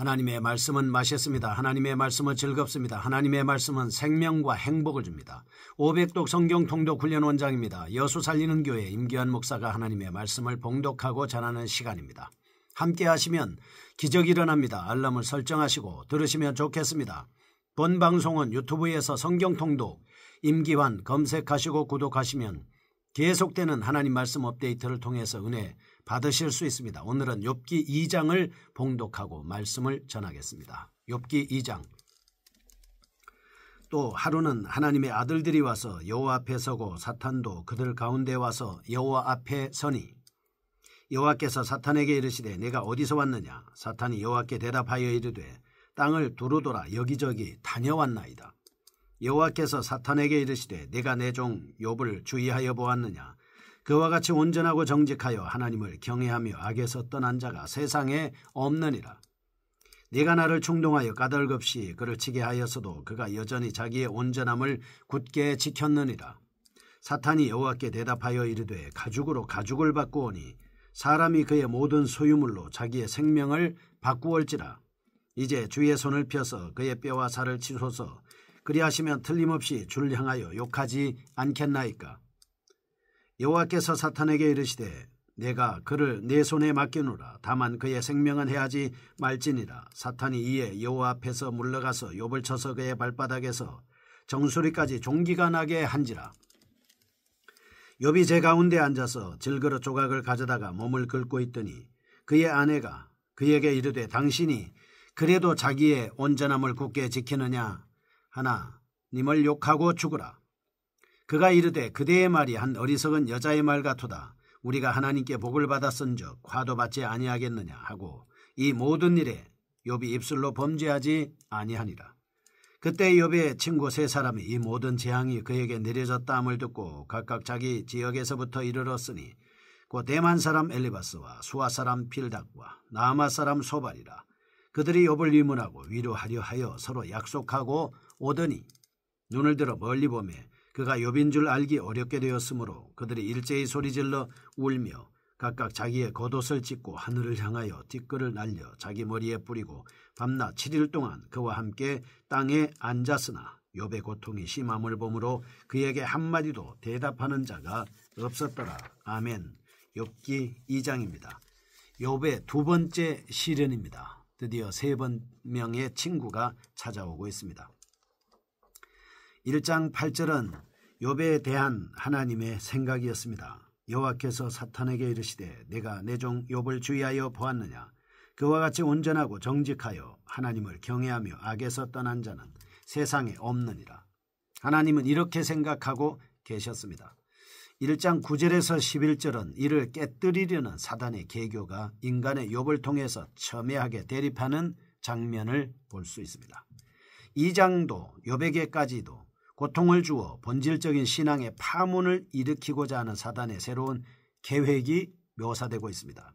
하나님의 말씀은 맛있습니다. 하나님의 말씀은 즐겁습니다. 하나님의 말씀은 생명과 행복을 줍니다. 500독 성경 통독 훈련 원장입니다. 여수 살리는 교회 임기환 목사가 하나님의 말씀을 봉독하고 전하는 시간입니다. 함께 하시면 기적이 일어납니다. 알람을 설정하시고 들으시면 좋겠습니다. 본 방송은 유튜브에서 성경 통독 임기환 검색하시고 구독하시면 계속되는 하나님 말씀 업데이트를 통해서 은혜 받으실 수 있습니다. 오늘은 욥기 2장을 봉독하고 말씀을 전하겠습니다. 욥기 2장. 또 하루는 하나님의 아들들이 와서 여호와 앞에 서고 사탄도 그들 가운데 와서 여호와 앞에 서니 여호와께서 사탄에게 이르시되 내가 어디서 왔느냐. 사탄이 여호와께 대답하여 이르되 땅을 두루돌아 여기저기 다녀왔나이다. 여호와께서 사탄에게 이르시되 내가 내 종 욥을 주의하여 보았느냐. 그와 같이 온전하고 정직하여 하나님을 경외하며 악에서 떠난 자가 세상에 없느니라. 네가 나를 충동하여 까닭없이 그를 치게 하였어도 그가 여전히 자기의 온전함을 굳게 지켰느니라. 사탄이 여호와께 대답하여 이르되 가죽으로 가죽을 바꾸오니 사람이 그의 모든 소유물로 자기의 생명을 바꾸올지라. 이제 주의 손을 펴서 그의 뼈와 살을 치소서. 그리하시면 틀림없이 주를 향하여 욕하지 않겠나이까. 여호와께서 사탄에게 이르시되 내가 그를 내 손에 맡기노라. 다만 그의 생명은 해하지 말지니라. 사탄이 이에 여호와 앞에서 물러가서 욥을 쳐서 그의 발바닥에서 정수리까지 종기가 나게 한지라. 욥이 제 가운데 앉아서 질그릇 조각을 가져다가 몸을 긁고 있더니 그의 아내가 그에게 이르되 당신이 그래도 자기의 온전함을 굳게 지키느냐 하나 님을 욕하고 죽으라. 그가 이르되 그대의 말이 한 어리석은 여자의 말 같도다. 우리가 하나님께 복을 받았은즉 화도 받지 아니하겠느냐 하고 이 모든 일에 욥이 입술로 범죄하지 아니하니라. 그때 욥의 친구 세 사람이 이 모든 재앙이 그에게 내려졌다함을 듣고 각각 자기 지역에서부터 이르렀으니 곧 대만 사람 엘리바스와 수아 사람 빌닥과 나아마 사람 소발이라. 그들이 욥을 위문하고 위로하려 하여 서로 약속하고 오더니 눈을 들어 멀리 보매 그가 욥인 줄 알기 어렵게 되었으므로 그들이 일제히 소리질러 울며 각각 자기의 겉옷을 찢고 하늘을 향하여 티끌을 날려 자기 머리에 뿌리고 밤낮 7일 동안 그와 함께 땅에 앉았으나 욥의 고통이 심함을 보므로 그에게 한마디도 대답하는 자가 없었더라. 아멘. 욥기 2장입니다. 욥의 두 번째 시련입니다. 드디어 세 명의 친구가 찾아오고 있습니다. 1장 8절은 욥에 대한 하나님의 생각이었습니다. 여호와께서 사탄에게 이르시되 내가 내 종 욥을 주의하여 보았느냐. 그와 같이 온전하고 정직하여 하나님을 경외하며 악에서 떠난 자는 세상에 없느니라. 하나님은 이렇게 생각하고 계셨습니다. 1장 9절에서 11절은 이를 깨뜨리려는 사단의 계교가 인간의 욥을 통해서 첨예하게 대립하는 장면을 볼 수 있습니다. 2장도 욥에게까지도 고통을 주어 본질적인 신앙의 파문을 일으키고자 하는 사단의 새로운 계획이 묘사되고 있습니다.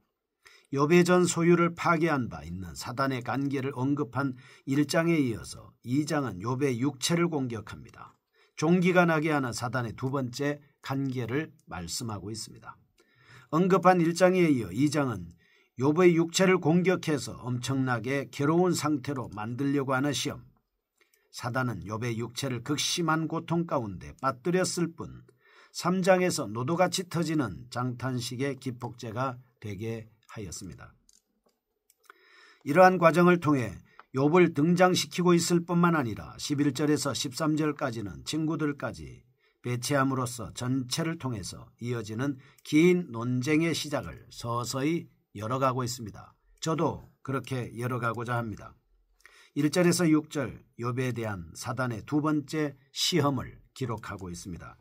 욥의 전 소유를 파괴한 바 있는 사단의 관계를 언급한 1장에 이어서 2장은 욥의 육체를 공격합니다. 종기가 나게 하는 사단의 두 번째 관계를 말씀하고 있습니다. 언급한 1장에 이어 2장은 욥의 육체를 공격해서 엄청나게 괴로운 상태로 만들려고 하는 시험. 사단은 욥의 육체를 극심한 고통 가운데 빠뜨렸을 뿐 3장에서 노도같이 터지는 장탄식의 기폭제가 되게 하였습니다. 이러한 과정을 통해 욥을 등장시키고 있을 뿐만 아니라 11절에서 13절까지는 친구들까지 배치함으로써 전체를 통해서 이어지는 긴 논쟁의 시작을 서서히 열어가고 있습니다. 저도 그렇게 열어가고자 합니다. 1절에서 6절 욥에 대한 사단의 두 번째 시험을 기록하고 있습니다.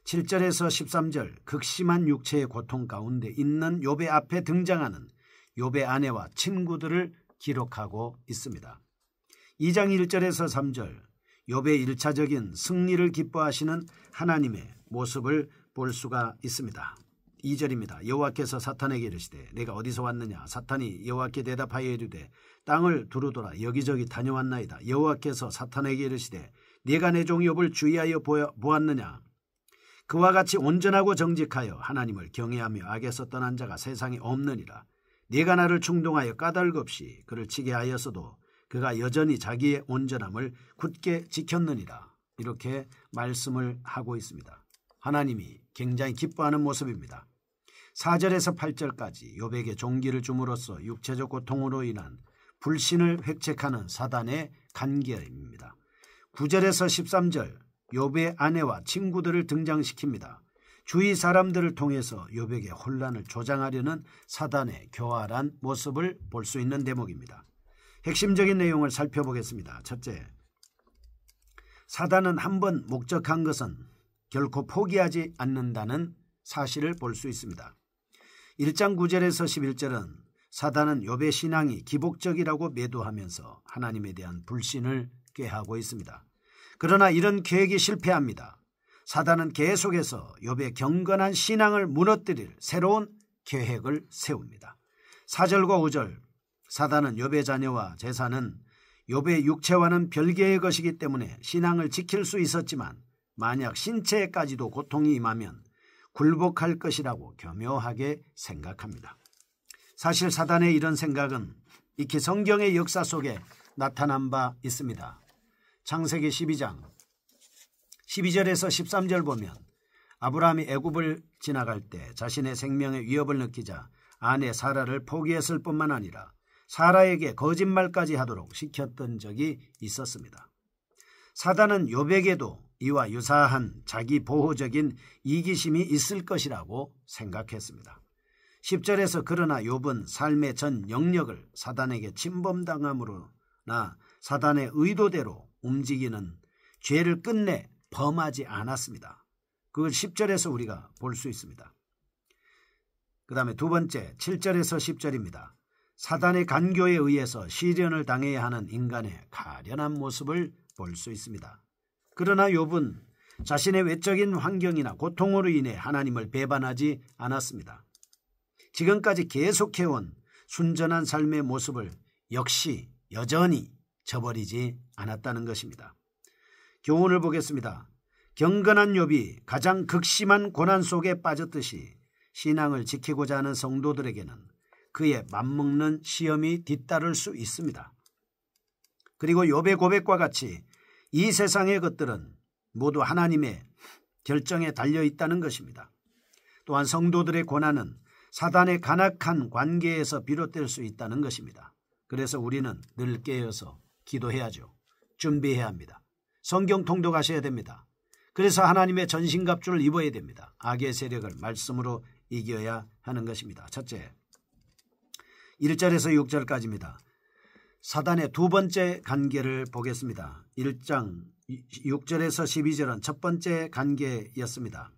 7절에서 13절 극심한 육체의 고통 가운데 있는 욥의 앞에 등장하는 욥의 아내와 친구들을 기록하고 있습니다. 2장 1절에서 3절 욥의 1차적인 승리를 기뻐하시는 하나님의 모습을 볼 수가 있습니다. 2절입니다. 여호와께서 사탄에게 이르시되 내가 어디서 왔느냐. 사탄이 여호와께 대답하여 이르되 땅을 두루돌아 여기저기 다녀왔나이다. 여호와께서 사탄에게 이르시되 네가 내 종 욥을 주의하여 보았느냐. 그와 같이 온전하고 정직하여 하나님을 경외하며 악에서 떠난 자가 세상에 없느니라. 네가 나를 충동하여 까닭 없이 그를 치게 하였어도 그가 여전히 자기의 온전함을 굳게 지켰느니라. 이렇게 말씀을 하고 있습니다. 하나님이 굉장히 기뻐하는 모습입니다. 4절에서 8절까지 욥에게 종기를 줌으로써 육체적 고통으로 인한 불신을 획책하는 사단의 간계입니다. 9절에서 13절 욥의 아내와 친구들을 등장시킵니다. 주위 사람들을 통해서 욥에게 혼란을 조장하려는 사단의 교활한 모습을 볼 수 있는 대목입니다. 핵심적인 내용을 살펴보겠습니다. 첫째, 사단은 한번 목적한 것은 결코 포기하지 않는다는 사실을 볼 수 있습니다. 1장 9절에서 11절은 사단은 욥의 신앙이 기복적이라고 매도하면서 하나님에 대한 불신을 꾀하고 있습니다. 그러나 이런 계획이 실패합니다. 사단은 계속해서 욥의 경건한 신앙을 무너뜨릴 새로운 계획을 세웁니다. 4절과 5절 사단은 욥의 자녀와 재산은 욥의 육체와는 별개의 것이기 때문에 신앙을 지킬 수 있었지만 만약 신체에까지도 고통이 임하면 굴복할 것이라고 교묘하게 생각합니다. 사실 사단의 이런 생각은 익히 성경의 역사 속에 나타난 바 있습니다. 창세기 12장 12절에서 13절 보면 아브라함이 애굽을 지나갈 때 자신의 생명의 위협을 느끼자 아내 사라를 포기했을 뿐만 아니라 사라에게 거짓말까지 하도록 시켰던 적이 있었습니다. 사단은 욥에게도 이와 유사한 자기 보호적인 이기심이 있을 것이라고 생각했습니다. 10절에서 그러나 욥은 삶의 전 영역을 사단에게 침범당함으로나 사단의 의도대로 움직이는 죄를 끝내 범하지 않았습니다. 그걸 10절에서 우리가 볼 수 있습니다. 그 다음에 두 번째 7절에서 10절입니다. 사단의 간교에 의해서 시련을 당해야 하는 인간의 가련한 모습을 볼 수 있습니다. 그러나 욥은 자신의 외적인 환경이나 고통으로 인해 하나님을 배반하지 않았습니다. 지금까지 계속해온 순전한 삶의 모습을 역시 여전히 저버리지 않았다는 것입니다. 교훈을 보겠습니다. 경건한 욥이 가장 극심한 고난 속에 빠졌듯이 신앙을 지키고자 하는 성도들에게는 그에 맞먹는 시험이 뒤따를 수 있습니다. 그리고 욥의 고백과 같이 이 세상의 것들은 모두 하나님의 결정에 달려있다는 것입니다. 또한 성도들의 고난은 사단의 간악한 관계에서 비롯될 수 있다는 것입니다. 그래서 우리는 늘 깨어서 기도해야죠. 준비해야 합니다. 성경 통독하셔야 됩니다. 그래서 하나님의 전신갑주를 입어야 됩니다. 악의 세력을 말씀으로 이겨야 하는 것입니다. 첫째, 1절에서 6절까지입니다. 사단의 두 번째 관계를 보겠습니다. 1장 6절에서 12절은 첫 번째 관계였습니다.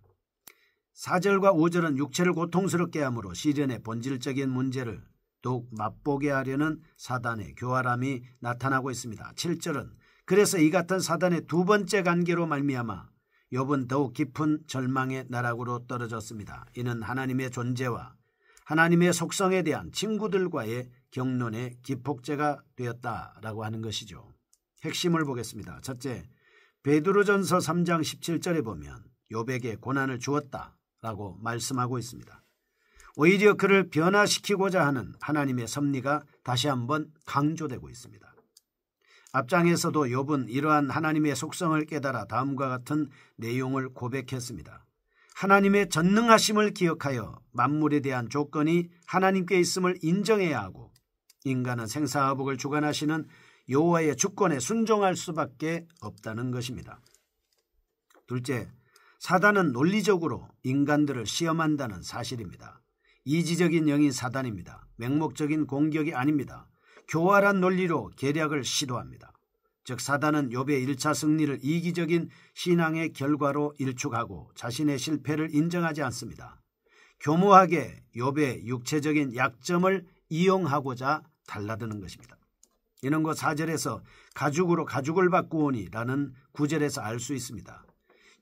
4절과 5절은 육체를 고통스럽게 함으로 시련의 본질적인 문제를 더욱 맛보게 하려는 사단의 교활함이 나타나고 있습니다. 7절은 그래서 이 같은 사단의 두 번째 관계로 말미암아 욥은 더욱 깊은 절망의 나락으로 떨어졌습니다. 이는 하나님의 존재와 하나님의 속성에 대한 친구들과의 경론의 기폭제가 되었다라고 하는 것이죠. 핵심을 보겠습니다. 첫째, 베드로전서 3장 17절에 보면 욥에게 고난을 주었다라고 말씀하고 있습니다. 오히려 그를 변화시키고자 하는 하나님의 섭리가 다시 한번 강조되고 있습니다. 앞장에서도 욥은 이러한 하나님의 속성을 깨달아 다음과 같은 내용을 고백했습니다. 하나님의 전능하심을 기억하여 만물에 대한 조건이 하나님께 있음을 인정해야 하고 인간은 생사화복을 주관하시는 여호와의 주권에 순종할 수밖에 없다는 것입니다. 둘째, 사단은 논리적으로 인간들을 시험한다는 사실입니다. 이지적인 영인 사단입니다. 맹목적인 공격이 아닙니다. 교활한 논리로 계략을 시도합니다. 즉 사단은 욥의 1차 승리를 이기적인 신앙의 결과로 일축하고 자신의 실패를 인정하지 않습니다. 교모하게 욥의 육체적인 약점을 이용하고자 달라드는 것입니다. 이는 곧 4절에서 가죽으로 가죽을 바꾸오니 라는 9절에서 알 수 있습니다.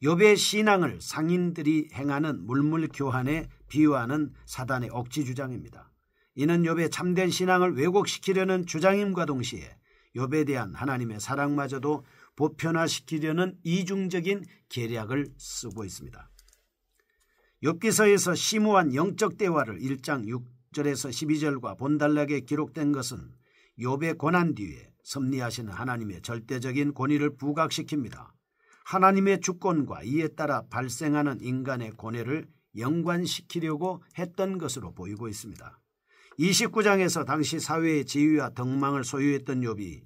욥의 신앙을 상인들이 행하는 물물교환에 비유하는 사단의 억지 주장입니다. 이는 욥의 참된 신앙을 왜곡시키려는 주장임과 동시에 욥에 대한 하나님의 사랑마저도 보편화시키려는 이중적인 계략을 쓰고 있습니다. 욥기서에서 심오한 영적 대화를 1장 6절에서 12절과 본단락에 기록된 것은 욥의 고난 뒤에 섭리하시는 하나님의 절대적인 권위를 부각시킵니다. 하나님의 주권과 이에 따라 발생하는 인간의 고뇌를 연관시키려고 했던 것으로 보이고 있습니다. 29장에서 당시 사회의 지위와 덕망을 소유했던 욥이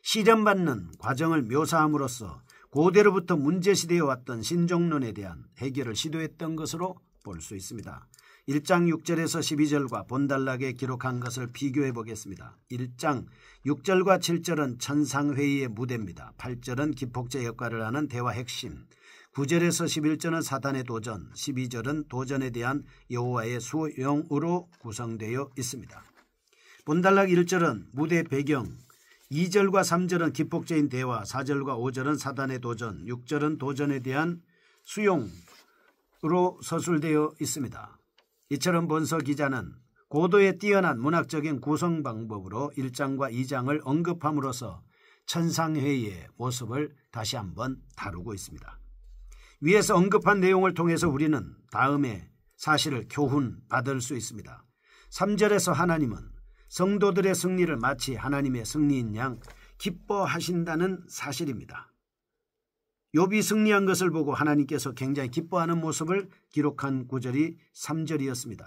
시련받는 과정을 묘사함으로써 고대로부터 문제시되어 왔던 신종론에 대한 해결을 시도했던 것으로 볼 수 있습니다. 1장 6절에서 12절과 본단락에 기록한 것을 비교해 보겠습니다. 1장 6절과 7절은 천상회의의 무대입니다. 8절은 기폭제 역할을 하는 대화 핵심, 9절에서 11절은 사탄의 도전, 12절은 도전에 대한 여호와의 수용으로 구성되어 있습니다. 본단락 1절은 무대 배경, 2절과 3절은 기폭제인 대화, 4절과 5절은 사탄의 도전, 6절은 도전에 대한 수용으로 서술되어 있습니다. 이처럼 본서 기자는 고도의 뛰어난 문학적인 구성 방법으로 1장과 2장을 언급함으로써 천상회의의 모습을 다시 한번 다루고 있습니다. 위에서 언급한 내용을 통해서 우리는 다음의 사실을 교훈받을 수 있습니다. 3절에서 하나님은 성도들의 승리를 마치 하나님의 승리인 양 기뻐하신다는 사실입니다. 욥이 승리한 것을 보고 하나님께서 굉장히 기뻐하는 모습을 기록한 구절이 3절이었습니다.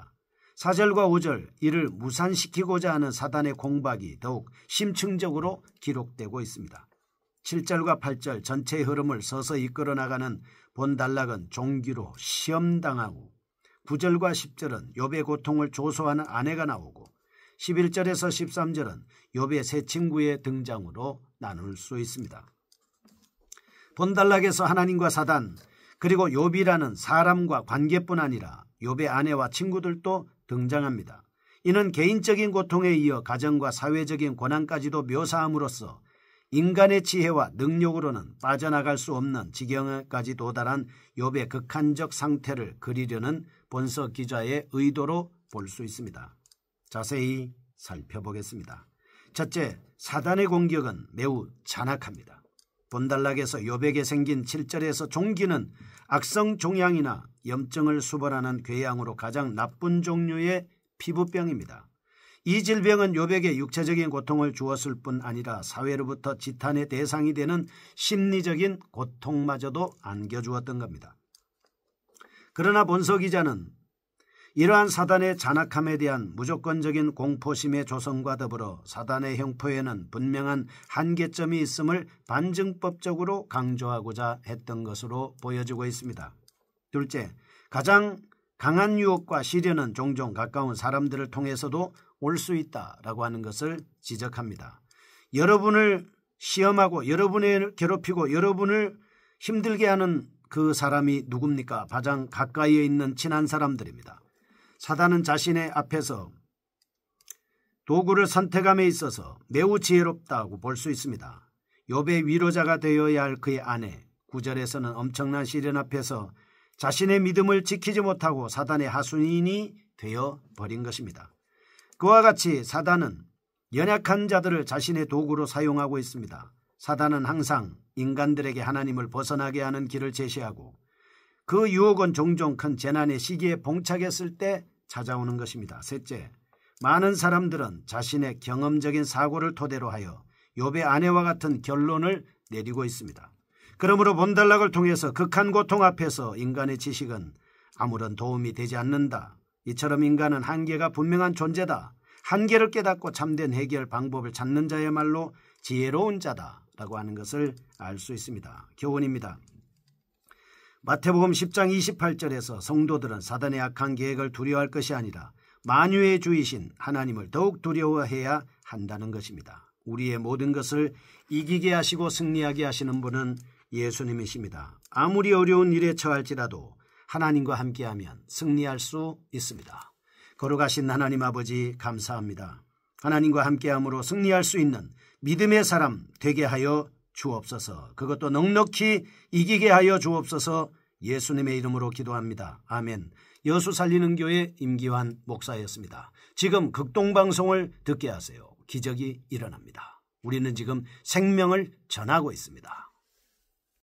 4절과 5절 이를 무산시키고자 하는 사단의 공박이 더욱 심층적으로 기록되고 있습니다. 7절과 8절 전체의 흐름을 서서히 이끌어 나가는 본단락은 종기로 시험당하고 9절과 10절은 욥의 고통을 조소하는 아내가 나오고 11절에서 13절은 욥의 새 친구의 등장으로 나눌 수 있습니다. 본단락에서 하나님과 사단 그리고 욥이라는 사람과 관계뿐 아니라 욥의 아내와 친구들도 등장합니다. 이는 개인적인 고통에 이어 가정과 사회적인 고난까지도 묘사함으로써 인간의 지혜와 능력으로는 빠져나갈 수 없는 지경까지 도달한 욥의 극한적 상태를 그리려는 본서 기자의 의도로 볼 수 있습니다. 자세히 살펴보겠습니다. 첫째, 사단의 공격은 매우 잔악합니다. 본단락에서 욥에게 생긴 7절에서 종기는 악성 종양이나 염증을 수발하는 궤양으로 가장 나쁜 종류의 피부병입니다. 이 질병은 욥에게 육체적인 고통을 주었을 뿐 아니라 사회로부터 지탄의 대상이 되는 심리적인 고통마저도 안겨주었던 겁니다. 그러나 본서 기자는 이러한 사단의 잔악함에 대한 무조건적인 공포심의 조성과 더불어 사단의 형포에는 분명한 한계점이 있음을 반증법적으로 강조하고자 했던 것으로 보여지고 있습니다. 둘째, 가장 강한 유혹과 시련은 종종 가까운 사람들을 통해서도 올 수 있다라고 하는 것을 지적합니다. 여러분을 시험하고 여러분을 괴롭히고 여러분을 힘들게 하는 그 사람이 누굽니까? 가장 가까이에 있는 친한 사람들입니다. 사단은 자신의 앞에서 도구를 선택함에 있어서 매우 지혜롭다고 볼 수 있습니다. 욥의 위로자가 되어야 할 그의 아내, 9절에서는 엄청난 시련 앞에서 자신의 믿음을 지키지 못하고 사단의 하수인이 되어버린 것입니다. 그와 같이 사단은 연약한 자들을 자신의 도구로 사용하고 있습니다. 사단은 항상 인간들에게 하나님을 벗어나게 하는 길을 제시하고 그 유혹은 종종 큰 재난의 시기에 봉착했을 때 찾아오는 것입니다. 셋째, 많은 사람들은 자신의 경험적인 사고를 토대로 하여 욥의 아내와 같은 결론을 내리고 있습니다. 그러므로 본단락을 통해서 극한 고통 앞에서 인간의 지식은 아무런 도움이 되지 않는다. 이처럼 인간은 한계가 분명한 존재다. 한계를 깨닫고 참된 해결 방법을 찾는 자야말로 지혜로운 자다라고 하는 것을 알 수 있습니다. 교훈입니다. 마태복음 10장 28절에서 성도들은 사단의 악한 계획을 두려워할 것이 아니라 만유의 주이신 하나님을 더욱 두려워해야 한다는 것입니다. 우리의 모든 것을 이기게 하시고 승리하게 하시는 분은 예수님이십니다. 아무리 어려운 일에 처할지라도 하나님과 함께하면 승리할 수 있습니다. 거룩하신 하나님 아버지 감사합니다. 하나님과 함께함으로 승리할 수 있는 믿음의 사람 되게 하여 주옵소서. 그것도 넉넉히 이기게 하여 주옵소서. 예수님의 이름으로 기도합니다. 아멘. 여수 살리는 교회 임기환 목사였습니다. 지금 극동방송을 듣게 하세요. 기적이 일어납니다. 우리는 지금 생명을 전하고 있습니다.